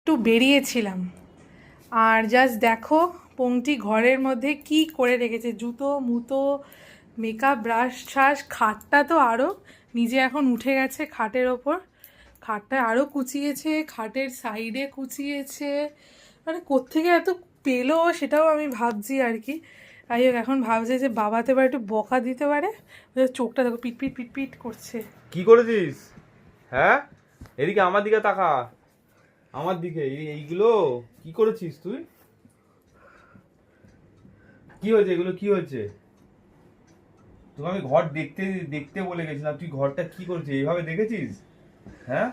একটু বেরিয়েছিলাম আর জাস্ট দেখো পংক্তি ঘরের মধ্যে কি করে রেখেছে, জুতো মুতো মেকআপ ব্রাশ ট্রাশ। খাটটা তো আরও, নিজে এখন উঠে গেছে খাটের ওপর, খাটটা আরও কুচিয়েছে, খাটের সাইডে কুচিয়েছে, মানে কোত্থেকে এত পেলো সেটাও আমি ভাবছি আর কি। যাই হোক, এখন ভাবছে যে বাবাতে এবার একটু বকা দিতে পারে। চোখটা দেখো পিটপিট পিটপিট করছে। কি করেছিস? হ্যাঁ, এদিকে আমার দিকে তাকা, আমার দিকে। এইগুলো কি করেছিস তুই? কি হয়েছে? এগুলো কি হয়েছে? তোকে আমি ঘর দেখতে দেখতে বলে গেছিলাম, তুই ঘরটা কি করেছিস? এইভাবে দেখেছিস? হ্যাঁ,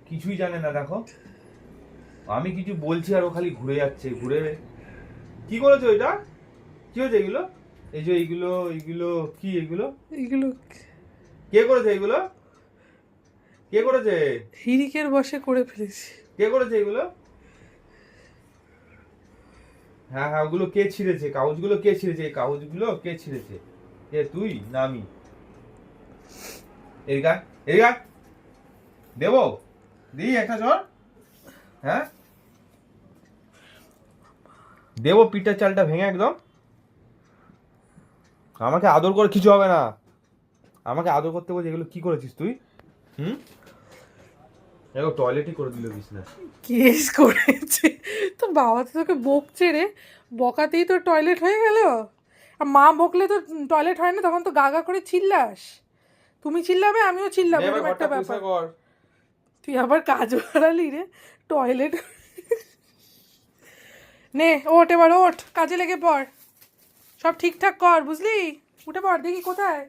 কিছুই জানে না। দেখো, আমি কিছু বলছি আর ও খালি ঘুরে যাচ্ছে, ঘুরে। কি করেছো এটা? কি হয়েছে এগুলো? এই যে এইগুলো এইগুলো কি? এগুলো এগুলো কে করেছে? এগুলো কে করেছে? হিরিকের বশে করে ফেলেছি। কে করেছে এগুলো? হ্যাঁ হ্যাঁ, ওগুলো কে ছিঁড়েছে? কাগজগুলো কে ছিঁড়েছে? এই কাগজগুলো কে ছিঁড়েছে? কে, তুই না আমি? এদিকে আয়, এদিকে আয়। দেবো? দিই একটা চর? হ্যাঁ, দেবো পিঠের চালটা ভেঙে একদম? আমাকে আদর করে কিছু হবে না। আমাকে আদর করতে বলছে। এগুলো কি করেছিস তুই? হুম, দেখো টয়লেটই করে দিল বিছনা। কেস করেছে তো বাবা, তো তোকে বকছে রে, বকাতেই তো টয়লেট হয়ে গেল। আর মা বকলে তো টয়লেট হয় না, তখন তো গাগা করে চিল্লাস। তুমি চিল্লাবে, আমিও চিল্লাবো, এবার এরকম ঘরটা একটা ব্যাপার। পরিষ্কার কর। তুই আবার কাজ বাড়ালি রে, টয়লেট। নে ওঠ, এবার ওঠ, কাজে লেগে পড়, সব ঠিকঠাক কর, বুঝলি? উঠে পড়, দেখি কোথায়